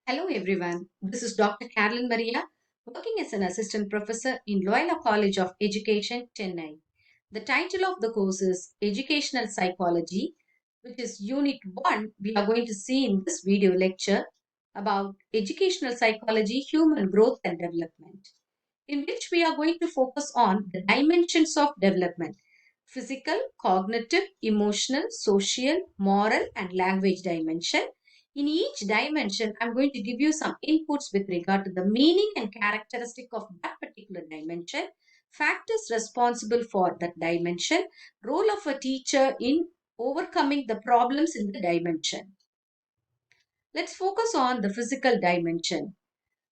Hello everyone, this is Dr. Carolyn Maria, working as an assistant professor in Loyola College of Education, Chennai. The title of the course is Educational Psychology, which is Unit 1. We are going to see in this video lecture about Educational Psychology, Human Growth and Development, in which we are going to focus on the dimensions of development: physical, cognitive, emotional, social, moral, and language dimension. In each dimension, I'm going to give you some inputs with regard to the meaning and characteristic of that particular dimension, factors responsible for that dimension, role of a teacher in overcoming the problems in the dimension. Let's focus on the physical dimension.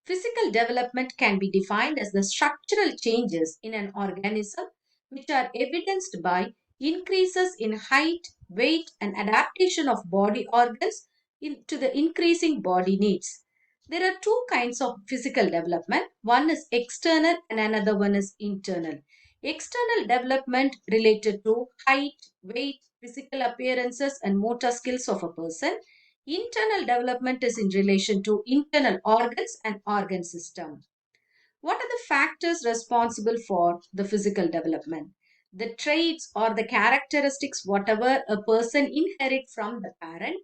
Physical development can be defined as the structural changes in an organism which are evidenced by increases in height, weight, and adaptation of body organs to the increasing body needs. There are two kinds of physical development. One is external and another one is internal. External development related to height, weight, physical appearances, and motor skills of a person. Internal development is in relation to internal organs and organ system. What are the factors responsible for the physical development? The traits or the characteristics whatever a person inherits from the parent,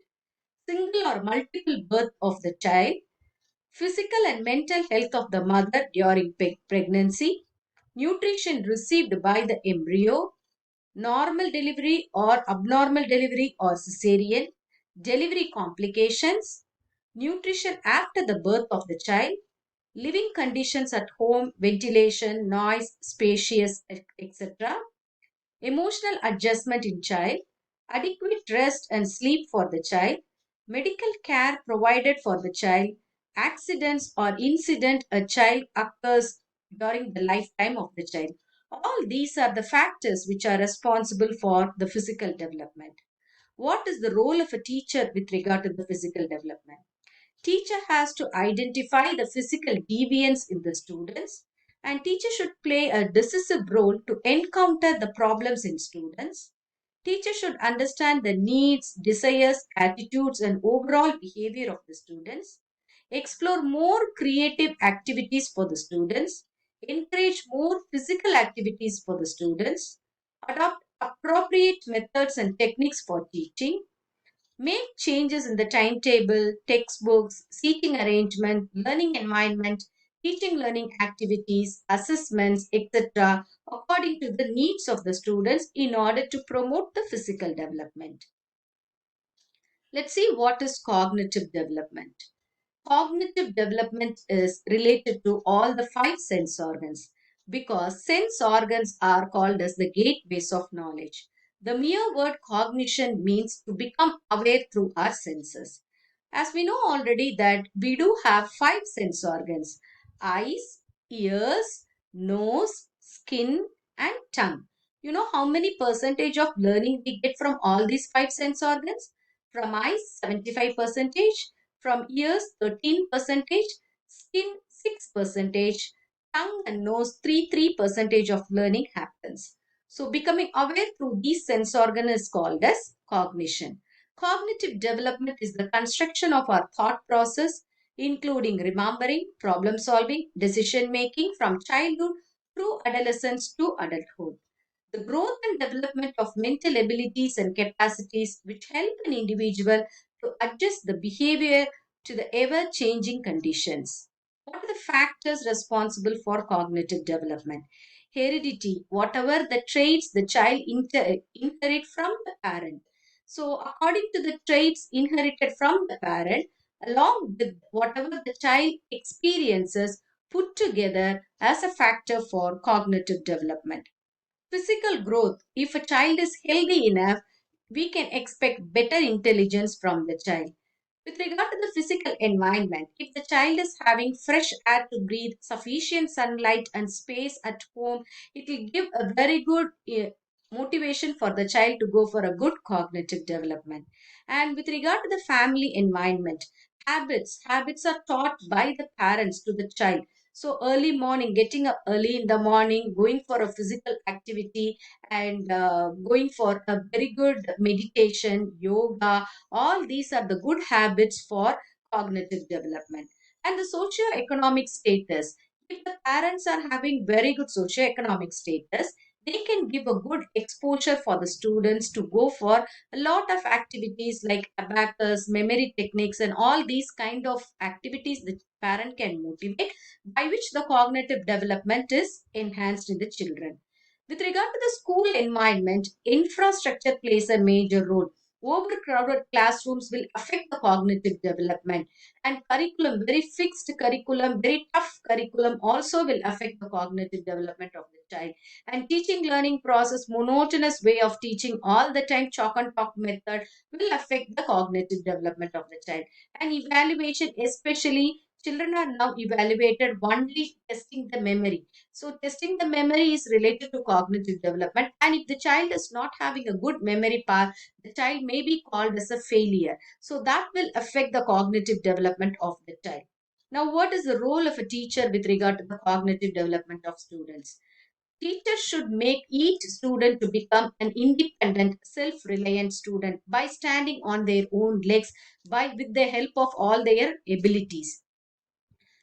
single or multiple birth of the child, physical and mental health of the mother during pregnancy, nutrition received by the embryo, normal delivery or abnormal delivery or cesarean, delivery complications, nutrition after the birth of the child, living conditions at home, ventilation, noise, spacious, etc., emotional adjustment in child, adequate rest and sleep for the child, medical care provided for the child, accidents or incident a child occurs during the lifetime of the child. All these are the factors which are responsible for the physical development. What is the role of a teacher with regard to the physical development? Teacher has to identify the physical deviance in the students, and teacher should play a decisive role to encounter the problems in students. Teacher should understand the needs, desires, attitudes, and overall behavior of the students, explore more creative activities for the students, encourage more physical activities for the students, adopt appropriate methods and techniques for teaching, make changes in the timetable, textbooks, seating arrangement, learning environment, teaching learning activities, assessments, etc., according to the needs of the students in order to promote the physical development. Let's see what is cognitive development. Cognitive development is related to all the five sense organs because sense organs are called as the gateways of knowledge. The mere word cognition means to become aware through our senses. As we know already that we do have five sense organs: eyes, ears, nose, skin, and tongue. You know how many percentage of learning we get from all these five sense organs? From eyes, 75 percentage, from ears 13 percentage, skin 6 percentage, tongue and nose 3 percentage of learning happens. So becoming aware through these sense organ is called as cognition. Cognitive development is the construction of our thought process, including remembering, problem solving, decision making from childhood through adolescence to adulthood. The growth and development of mental abilities and capacities which help an individual to adjust the behavior to the ever changing conditions. What are the factors responsible for cognitive development? Heredity, whatever the traits the child inherit from the parent. So, according to the traits inherited from the parent, along with whatever the child experiences, put together as a factor for cognitive development. Physical growth. If a child is healthy enough, we can expect better intelligence from the child. With regard to the physical environment, if the child is having fresh air to breathe, sufficient sunlight and space at home, it will give a very good motivation for the child to go for a good cognitive development. And with regard to the family environment, habits are taught by the parents to the child. So early morning, getting up early in the morning, going for a physical activity, and going for a very good meditation, yoga, all these are the good habits for cognitive development. And the socio-economic status. If the parents are having very good socio-economic status, they can give a good exposure for the students to go for a lot of activities like abacus, memory techniques, and all these kind of activities the parent can motivate, by which the cognitive development is enhanced in the children. With regard to the school environment, infrastructure plays a major role. Overcrowded classrooms will affect the cognitive development, and curriculum, very fixed curriculum, very tough curriculum also will affect the cognitive development of the child. And teaching learning process, monotonous way of teaching all the time, chalk and talk method will affect the cognitive development of the child. And evaluation, especially children are now evaluated only testing the memory. So testing the memory is related to cognitive development. And if the child is not having a good memory power, the child may be called as a failure. So that will affect the cognitive development of the child. Now, what is the role of a teacher with regard to the cognitive development of students? Teachers should make each student to become an independent, self-reliant student by standing on their own legs, by with the help of all their abilities,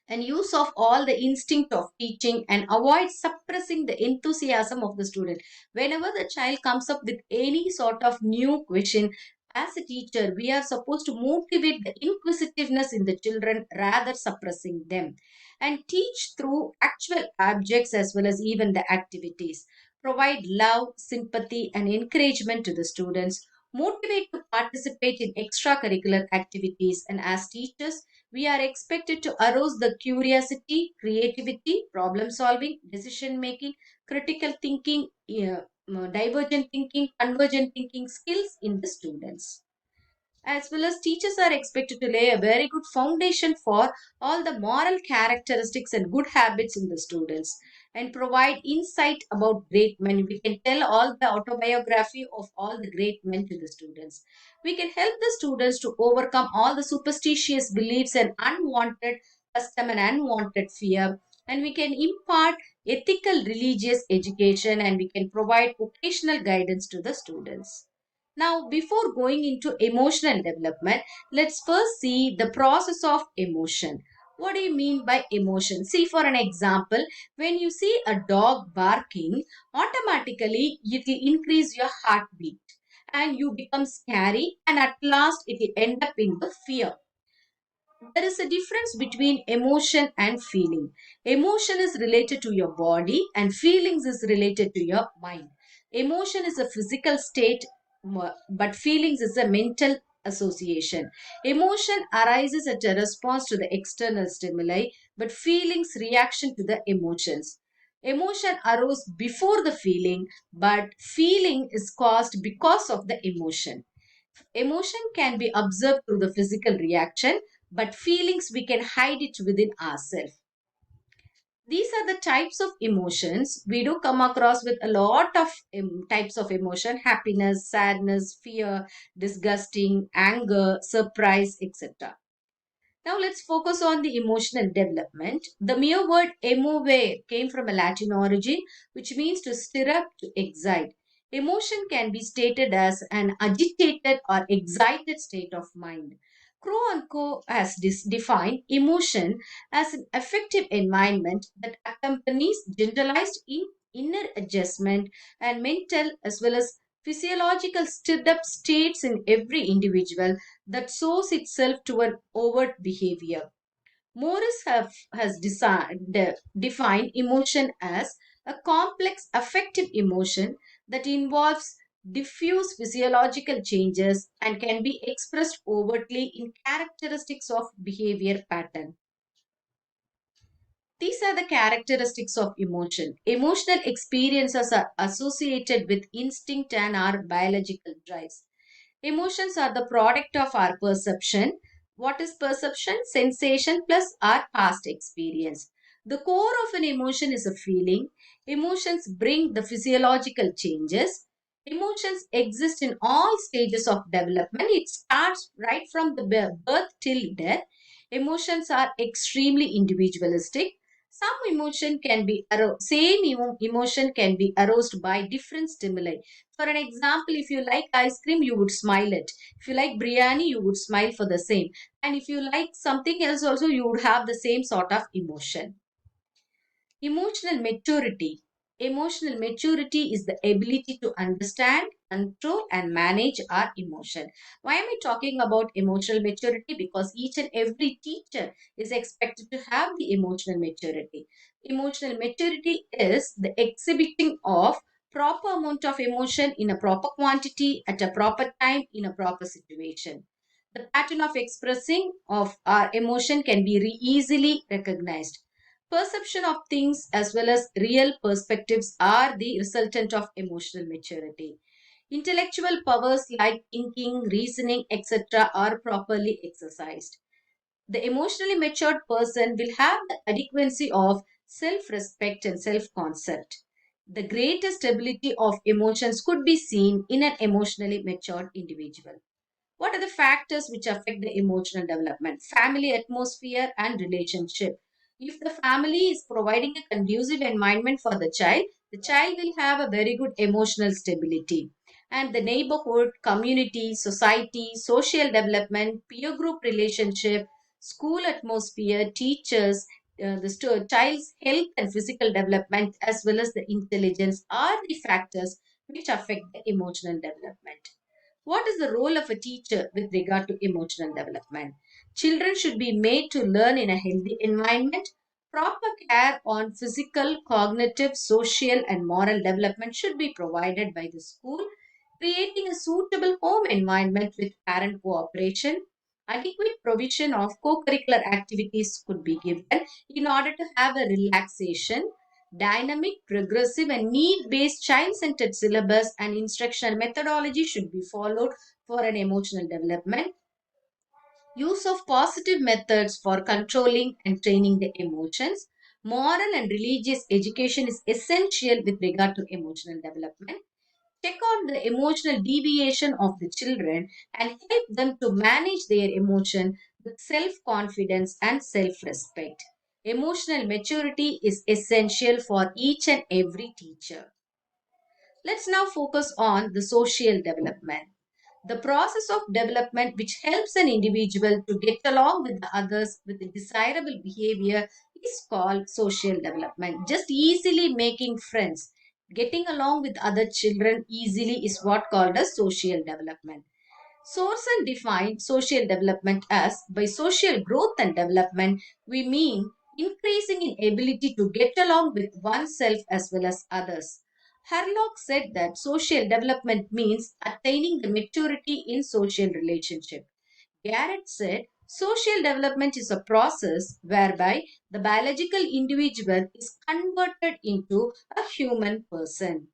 and use of all the instinct of teaching, and avoid suppressing the enthusiasm of the student. Whenever the child comes up with any sort of new question, as a teacher, we are supposed to motivate the inquisitiveness in the children rather suppressing them, and teach through actual objects as well as even the activities. Provide love, sympathy, and encouragement to the students. Motivate to participate in extracurricular activities, and as teachers, we are expected to arouse the curiosity, creativity, problem solving, decision making, critical thinking, divergent thinking, convergent thinking skills in the students. As well as teachers are expected to lay a very good foundation for all the moral characteristics and good habits in the students, and provide insight about great men. We can tell all the autobiography of all the great men to the students. We can help the students to overcome all the superstitious beliefs and unwanted custom and unwanted fear, and we can impart ethical religious education, and we can provide vocational guidance to the students. Now, before going into emotional development, let's first see the process of emotion. What do you mean by emotion? See, for an example, when you see a dog barking, automatically it will increase your heartbeat and you become scary, and at last it will end up in the fear. There is a difference between emotion and feeling. Emotion is related to your body and feelings is related to your mind. Emotion is a physical state, but feelings is a mental association. Emotion arises as a response to the external stimuli, but feelings reaction to the emotions. Emotion arose before the feeling, but feeling is caused because of the emotion. Emotion can be observed through the physical reaction, but feelings we can hide it within ourselves. These are the types of emotions. We do come across with a lot of types of emotion: happiness, sadness, fear, disgusting, anger, surprise, etc. Now let's focus on the emotional development. The mere word emovere came from a Latin origin, which means to stir up, to excite. Emotion can be stated as an agitated or excited state of mind. Crow and Co. has defined emotion as an affective environment that accompanies generalized inner adjustment and mental as well as physiological stirred up states in every individual that shows itself to an overt behavior. Morris has defined emotion as a complex affective emotion that involves diffuse physiological changes and can be expressed overtly in characteristics of behavior pattern. These are the characteristics of emotion. Emotional experiences are associated with instinct and our biological drives. Emotions are the product of our perception. What is perception? Sensation plus our past experience. The core of an emotion is a feeling. Emotions bring the physiological changes. Emotions exist in all stages of development. It starts right from the birth till death. Emotions are extremely individualistic. Same emotion can be aroused by different stimuli. For an example, if you like ice cream, you would smile it. If you like biryani, you would smile for the same. And if you like something else also, you would have the same sort of emotion. Emotional maturity. Emotional maturity is the ability to understand, control, and manage our emotion. Why am I talking about emotional maturity? Because each and every teacher is expected to have the emotional maturity. Emotional maturity is the exhibiting of proper amount of emotion in a proper quantity at a proper time in a proper situation. The pattern of expressing of our emotion can be easily recognized. Perception of things as well as real perspectives are the resultant of emotional maturity. Intellectual powers like thinking, reasoning, etc., are properly exercised. The emotionally matured person will have the adequacy of self respect and self concept. The greatest stability of emotions could be seen in an emotionally matured individual. What are the factors which affect the emotional development? Family atmosphere and relationship. If the family is providing a conducive environment for the child will have a very good emotional stability. And the neighborhood, community, society, social development, peer group relationship, school atmosphere, teachers, child's health and physical development, as well as the intelligence, are the factors which affect the emotional development. What is the role of a teacher with regard to emotional development? Children should be made to learn in a healthy environment. Proper care on physical, cognitive, social, and moral development should be provided by the school. Creating a suitable home environment with parent cooperation. Adequate provision of co curricular activities could be given in order to have a relaxation. Dynamic, progressive, and need based child centered syllabus and instructional methodology should be followed for an emotional development. Use of positive methods for controlling and training the emotions. Moral and religious education is essential with regard to emotional development. Check on the emotional deviation of the children and help them to manage their emotion with self confidence and self respect. Emotional maturity is essential for each and every teacher. Let's now focus on the social development. The process of development which helps an individual to get along with the others with a desirable behavior is called social development. Just easily making friends, getting along with other children easily is what called as social development. Source define social development as by social growth and development, we mean increasing in ability to get along with oneself as well as others. Harlock said that social development means attaining the maturity in social relationship. Garrett said social development is a process whereby the biological individual is converted into a human person.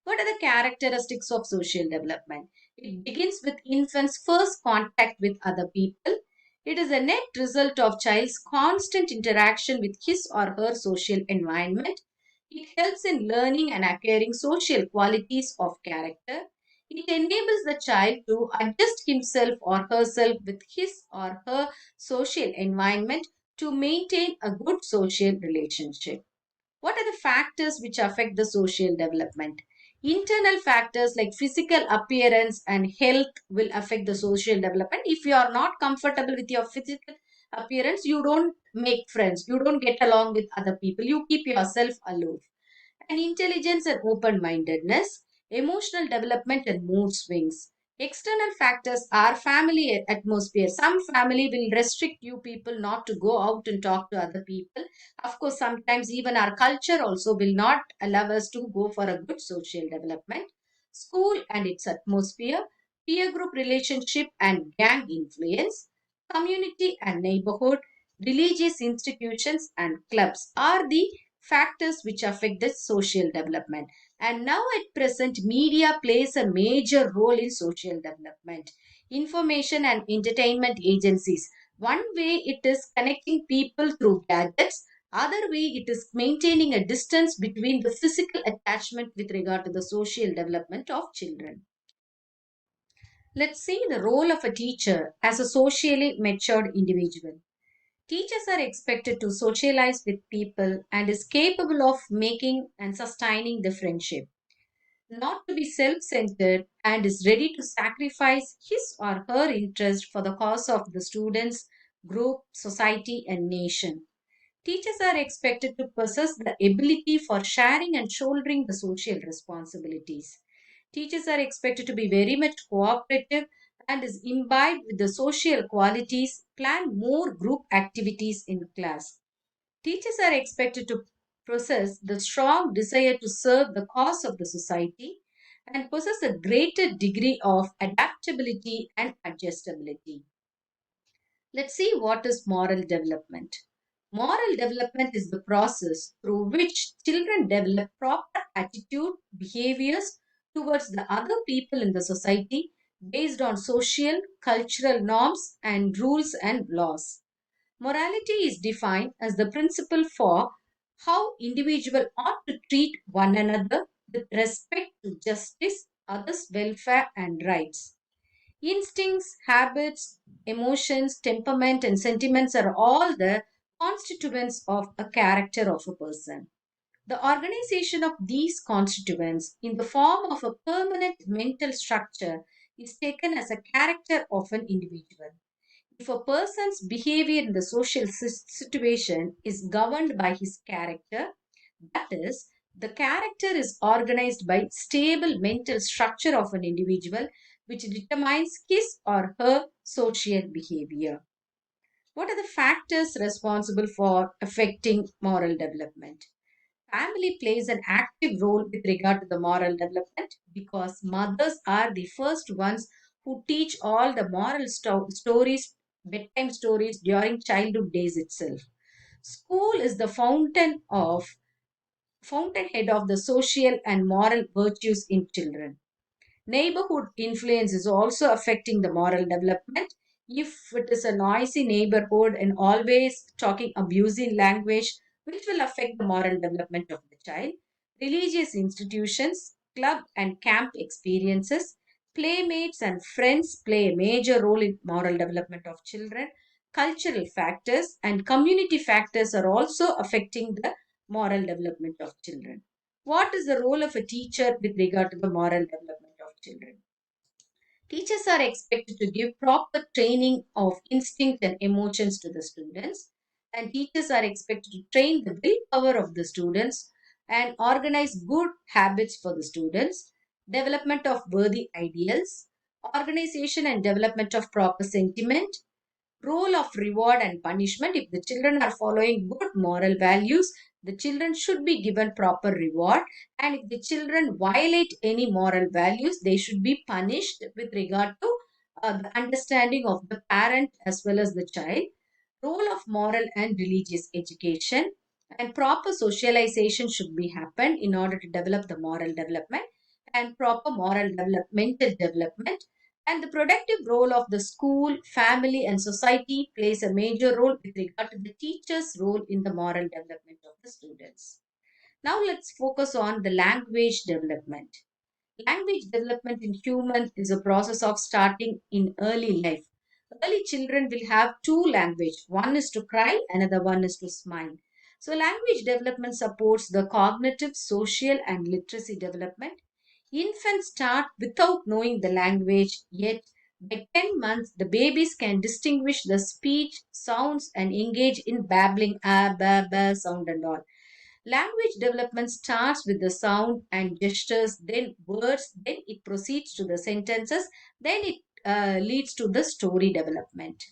What are the characteristics of social development? It begins with infants' first contact with other people. It is a net result of child's constant interaction with his or her social environment. It helps in learning and acquiring social qualities of character. It enables the child to adjust himself or herself with his or her social environment to maintain a good social relationship. What are the factors which affect the social development? Internal factors like physical appearance and health will affect the social development. If you are not comfortable with your physical appearance, you don't make friends, you don't get along with other people, you keep yourself aloof. And intelligence and open mindedness, emotional development and mood swings. External factors are family atmosphere. Some family will restrict you people not to go out and talk to other people. Of course, sometimes even our culture also will not allow us to go for a good social development. School and its atmosphere, peer group relationship and gang influence, community and neighborhood, religious institutions and clubs are the factors which affect the social development. And now at present, media plays a major role in social development. Information and entertainment agencies. One way it is connecting people through gadgets, other way it is maintaining a distance between the physical attachment with regard to the social development of children. Let's see the role of a teacher as a socially matured individual. Teachers are expected to socialize with people and is capable of making and sustaining the friendship, not to be self-centered, and is ready to sacrifice his or her interest for the cause of the students, group, society, and nation. Teachers are expected to possess the ability for sharing and shouldering the social responsibilities. Teachers are expected to be very much cooperative and is imbibed with the social qualities, plan more group activities in class. Teachers are expected to possess the strong desire to serve the cause of the society and possess a greater degree of adaptability and adjustability. Let's see what is moral development. Moral development is the process through which children develop proper attitude, behaviors towards the other people in the society based on social, cultural norms and rules and laws. Morality is defined as the principle for how individuals ought to treat one another with respect to justice, others' welfare and rights. Instincts, habits, emotions, temperament, and sentiments are all the constituents of a character of a person. The organization of these constituents in the form of a permanent mental structure is taken as a character of an individual. If a person's behavior in the social situation is governed by his character, that is, the character is organized by stable mental structure of an individual which determines his or her social behavior. What are the factors responsible for affecting moral development? Family plays an active role with regard to the moral development because mothers are the first ones who teach all the moral stories, bedtime stories during childhood days itself. School is the fountainhead of the social and moral virtues in children. Neighborhood influence is also affecting the moral development. If it is a noisy neighborhood and always talking abusive language, which will affect the moral development of the child. Religious institutions, club and camp experiences, playmates and friends play a major role in moral development of children. Cultural factors and community factors are also affecting the moral development of children. What is the role of a teacher with regard to the moral development of children? Teachers are expected to give proper training of instinct and emotions to the students, and teachers are expected to train the willpower of the students and organize good habits for the students, development of worthy ideals, organization and development of proper sentiment, role of reward and punishment. If the children are following good moral values, the children should be given proper reward, and if the children violate any moral values, they should be punished with regard to the understanding of the parent as well as the child. Role of moral and religious education and proper socialization should be happen in order to develop the moral development and proper moral developmental development. And the productive role of the school, family, and society plays a major role with regard to the teacher's role in the moral development of the students. Now let's focus on the language development. Language development in human is a process of starting in early life. Early children will have two language. One is to cry, another one is to smile. So language development supports the cognitive, social, and literacy development. Infants start without knowing the language, yet by 10 months, the babies can distinguish the speech, sounds, and engage in babbling, ba, ba sound and all. Language development starts with the sound and gestures, then words, then it proceeds to the sentences, then it leads to the story development.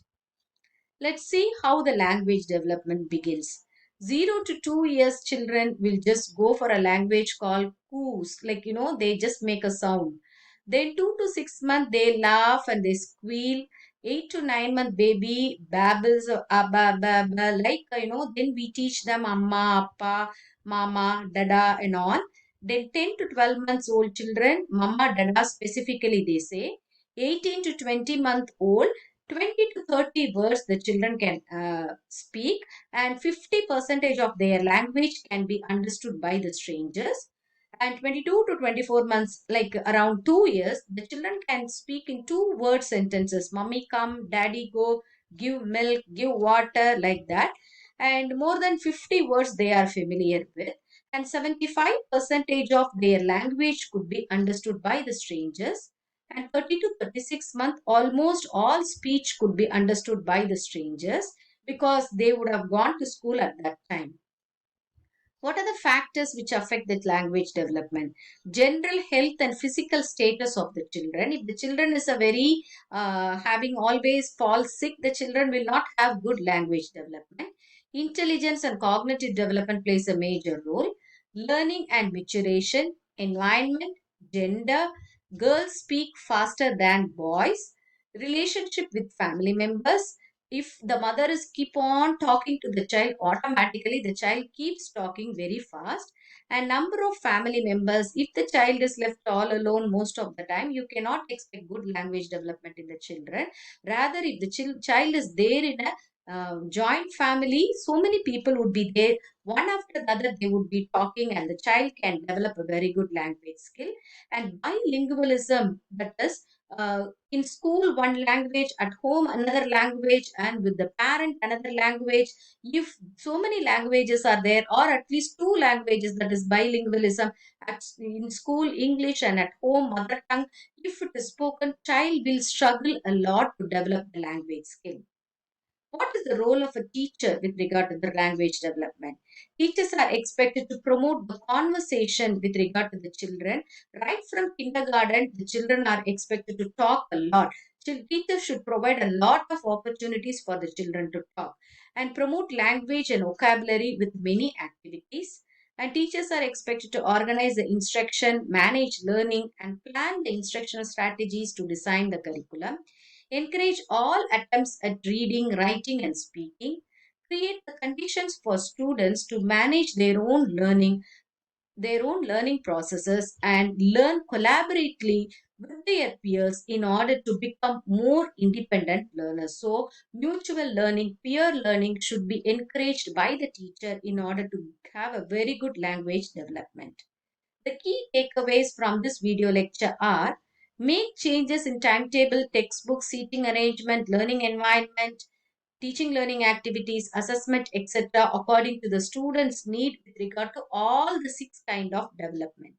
Let's see how the language development begins. 0 to 2 years children will just go for a language called coos, like they just make a sound. Then 2 to 6 months they laugh and they squeal. 8 to 9 month baby babbles abba babba, like then we teach them amma, appa, mama, dada and all. Then 10 to 12 months old children, mama, dada specifically they say. 18 to 20 month old, 20 to 30 words the children can speak, and 50 percentage of their language can be understood by the strangers. And 22 to 24 months, like around 2 years, the children can speak in two word sentences, mummy come, daddy go, give milk, give water, like that. And more than 50 words they are familiar with. And 75 percentage of their language could be understood by the strangers. And 30 to 36 month, almost all speech could be understood by the strangers because they would have gone to school at that time. What are the factors which affect the language development? General health and physical status of the children. If the children is a very having always fall sick, the children will not have good language development. Intelligence and cognitive development plays a major role. Learning and maturation, environment, gender. Girls speak faster than boys. Relationship with family members. If the mother is keep on talking to the child, automatically the child keeps talking very fast. And number of family members, if the child is left all alone most of the time, you cannot expect good language development in the children. Rather, if the child is there in a joint family, so many people would be there, one after the other they would be talking, and the child can develop a very good language skill. And bilingualism, that is, in school one language, at home another language, and with the parent another language. If so many languages are there, or at least two languages, that is bilingualism, in school English and at home mother tongue, if it is spoken, child will struggle a lot to develop the language skill. What is the role of a teacher with regard to the language development? Teachers are expected to promote the conversation with regard to the children. Right from kindergarten, the children are expected to talk a lot. Teachers should provide a lot of opportunities for the children to talk and promote language and vocabulary with many activities. And teachers are expected to organize the instruction, manage learning, and plan the instructional strategies to design the curriculum. Encourage all attempts at reading, writing, and speaking. Create the conditions for students to manage their own learning processes, and learn collaboratively with their peers in order to become more independent learners. So, mutual learning, peer learning should be encouraged by the teacher in order to have a very good language development. The key takeaways from this video lecture are: make changes in timetable, textbook, seating arrangement, learning environment, teaching learning activities, assessment, etc. according to the student's need with regard to all the six kind of development.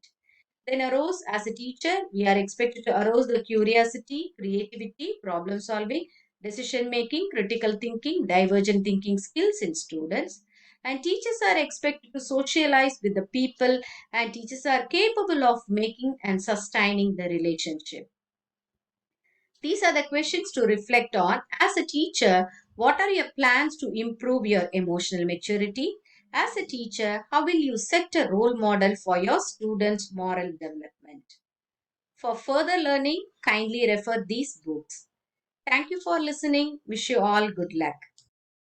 Then arouse, as a teacher, we are expected to arouse the curiosity, creativity, problem solving, decision making, critical thinking, divergent thinking skills in students. And teachers are expected to socialize with the people, and teachers are capable of making and sustaining the relationship. These are the questions to reflect on. As a teacher, what are your plans to improve your emotional maturity? As a teacher, how will you set a role model for your students' moral development? For further learning, kindly refer these books. Thank you for listening. Wish you all good luck.